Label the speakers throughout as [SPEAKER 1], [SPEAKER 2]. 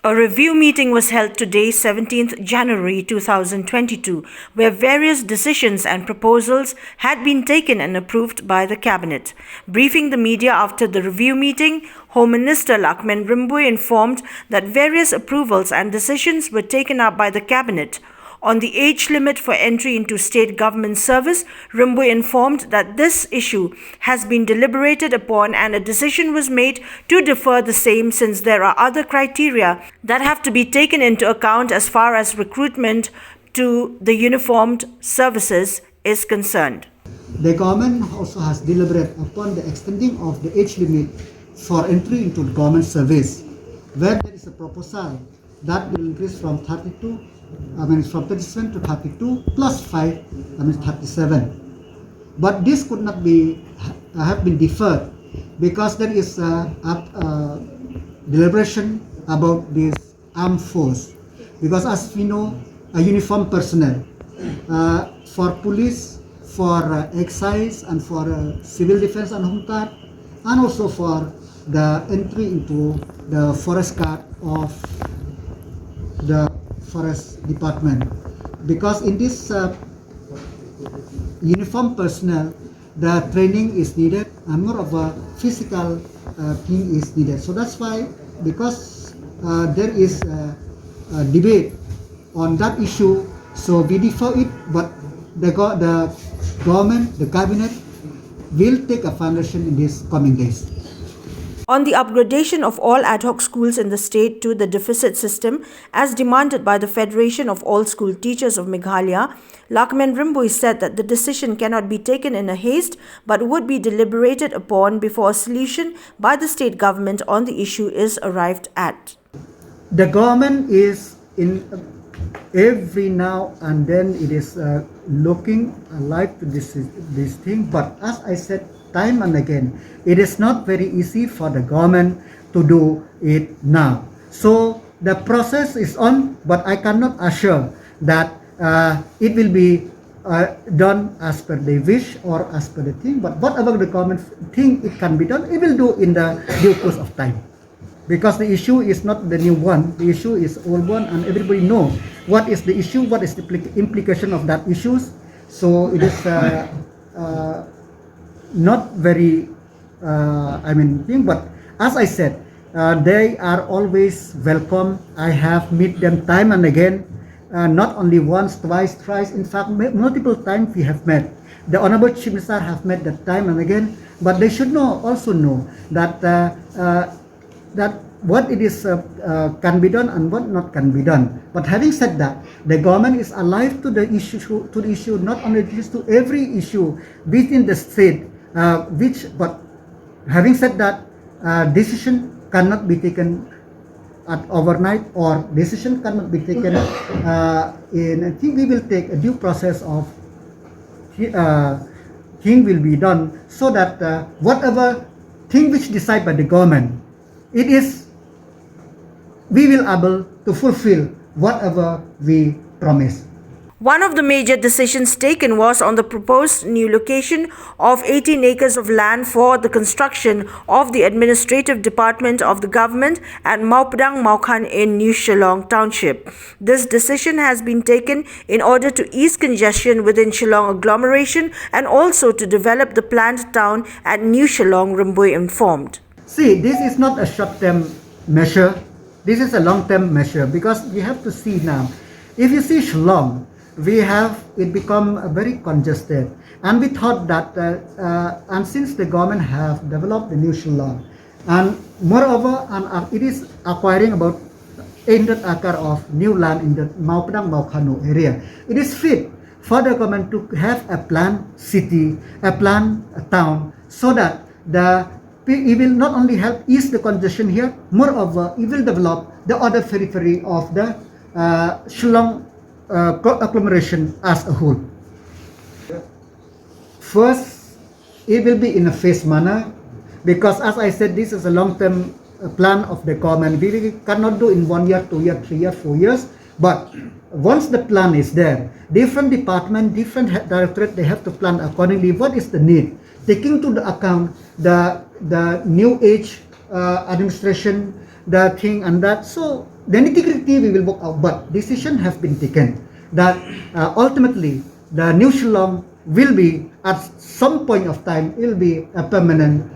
[SPEAKER 1] A review meeting was held today, 17th January 2022, where various decisions and proposals had been taken and approved by the Cabinet. Briefing the media after the review meeting, Home Minister LAHKMEN RYMBUI informed that various approvals and decisions were taken up by the Cabinet. On the age limit for entry into state government service, RYMBUI informed that this issue has been deliberated upon and a decision was made to defer the same since there are other criteria that have to be taken into account as far as recruitment to the uniformed services is concerned.
[SPEAKER 2] The government also has deliberated upon the extending of the age limit for entry into the government service, where there is a proposal that will increase from 37 to 32 plus 5, 37. But this could not be have been deferred because there is a deliberation about this armed force. Because as we know, a uniform personnel for police, for excise, and for civil defense and home guard, and also for the entry into the forest guard of the forest department, because in this uniform personnel the training is needed and more of a physical thing is needed. So that's why, because there is a debate on that issue, so we defer it, but the government, the cabinet will take a foundation in these coming days.
[SPEAKER 1] On the upgradation of all ad hoc schools in the state to the deficit system, as demanded by the Federation of All School Teachers of Meghalaya, LAHKMEN RYMBUI said that the decision cannot be taken in a haste but would be deliberated upon before a solution by the state government on the issue is arrived at.
[SPEAKER 2] The government is in every now and then it is looking alive to this thing, but as I said time and again, it is not very easy for the government to do it now. So the process is on, but I cannot assure that it will be done as per the wish or as per the thing. But whatever the government think it can be done, it will do in the due course of time. Because the issue is not the new one, the issue is old one, and everybody knows what is the issue, what is the implication of that issues. So it is not very thing, but as I said, they are always welcome. I have met them time and again, not only once, twice, thrice, in fact multiple times we have met. The Honorable Chief Minister have met that time and again, but they should also know that that what it is can be done and what not can be done. But having said that, the government is alive to the issue, not only to every issue within the state, but having said that, decision cannot be taken at overnight, or decision cannot be taken in. I think we will take a due process of thing will be done, so that whatever thing which decided by the government, it is we will able to fulfill whatever we promise.
[SPEAKER 1] One of the major decisions taken was on the proposed new location of 18 acres of land for the construction of the administrative department of the government at Maupadang Maukhan in New Shillong Township. This decision has been taken in order to ease congestion within Shillong agglomeration and also to develop the planned town at New Shillong, RYMBUI informed.
[SPEAKER 2] See, this is not a short-term measure. This is a long-term measure, because we have to see now. If you see Shillong, it become very congested, and we thought that and since the government have developed the new Shillong, and moreover, it is acquiring about 800 acres of new land in the Maupadang Maukhan area, it is fit for the government to have a planned city, a planned town, so that it will not only help ease the congestion here, moreover, it will develop the other periphery of the Shillong agglomeration as a whole. First, it will be in a phased manner, because as I said, this is a long-term plan of the government. We cannot do in 1 year, 2 years, 3 years, 4 years, but once the plan is there, different department, different directorate, they have to plan accordingly what is the need, taking to the account the new age administration, the thing and that. So the nitty-gritty we will work out, but decision has been taken that ultimately the new Shillong will be at some point of time will be a permanent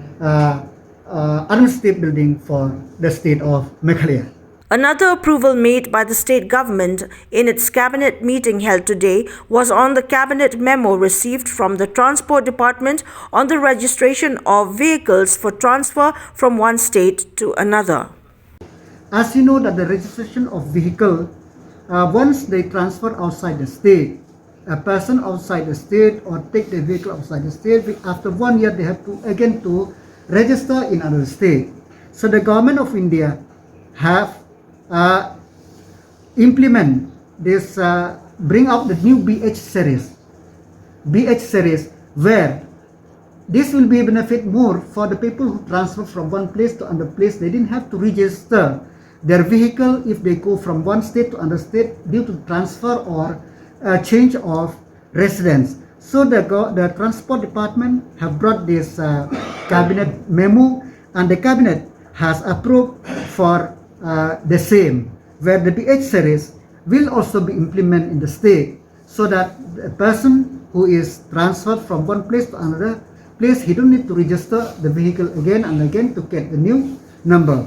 [SPEAKER 2] administrative building for the state of Meghalaya.
[SPEAKER 1] Another approval made by the state government in its cabinet meeting held today was on the cabinet memo received from the Transport Department on the registration of vehicles for transfer from one state to another.
[SPEAKER 2] As you know that the registration of vehicle, once they transfer outside the state, a person outside the state or take the vehicle outside the state, after 1 year they have to again to register in another state. So the government of India have implement this, bring out the new BH series, where this will be a benefit more for the people who transfer from one place to another place. They didn't have to register their vehicle if they go from one state to another state due to transfer or change of residence. So the transport department have brought this cabinet memo, and the cabinet has approved for the same, where the BH series will also be implemented in the state, so that a person who is transferred from one place to another place, he don't need to register the vehicle again and again to get the new number.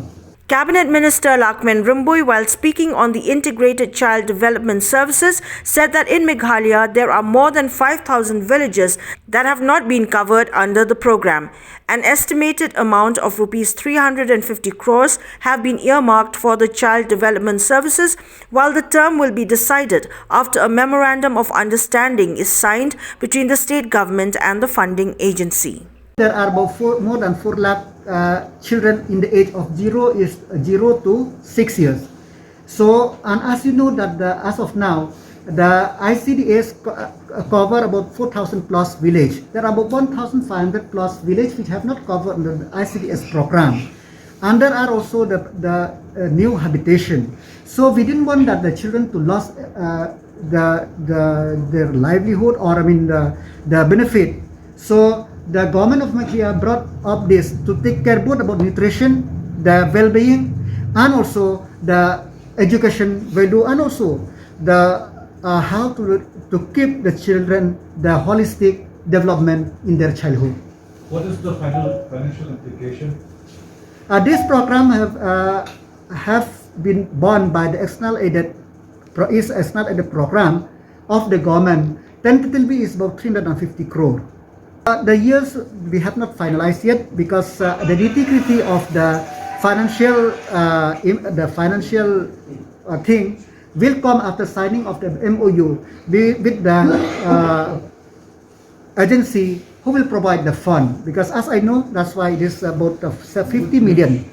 [SPEAKER 1] Cabinet Minister LAHKMEN RYMBUI, while speaking on the Integrated Child Development Services, said that in Meghalaya there are more than 5,000 villages that have not been covered under the program. An estimated amount of Rs 350 crores have been earmarked for the child development services, while the term will be decided after a memorandum of understanding is signed between the state government and the funding agency.
[SPEAKER 2] There are about more than 4 lakh children in the age of 0 to 6 years. So, and as you know that as of now, the ICDS cover about 4,000 plus village. There are about 1,500 plus village which have not covered under the ICDS program. And there are also the new habitation. So we didn't want that the children to lose their livelihood, or the benefit. So the government of Meghalaya brought up this to take care both about nutrition, the well-being, and also the education value, and also the how to keep the children the holistic development in their childhood.
[SPEAKER 3] What is the financial implication?
[SPEAKER 2] This program have been borne by the external aided program of the government. Tentatively is about 350 crore. The years we have not finalized yet, because the nitty-gritty of the financial thing will come after signing of the MOU with the agency who will provide the fund. Because as I know, that's why it is about 50 million.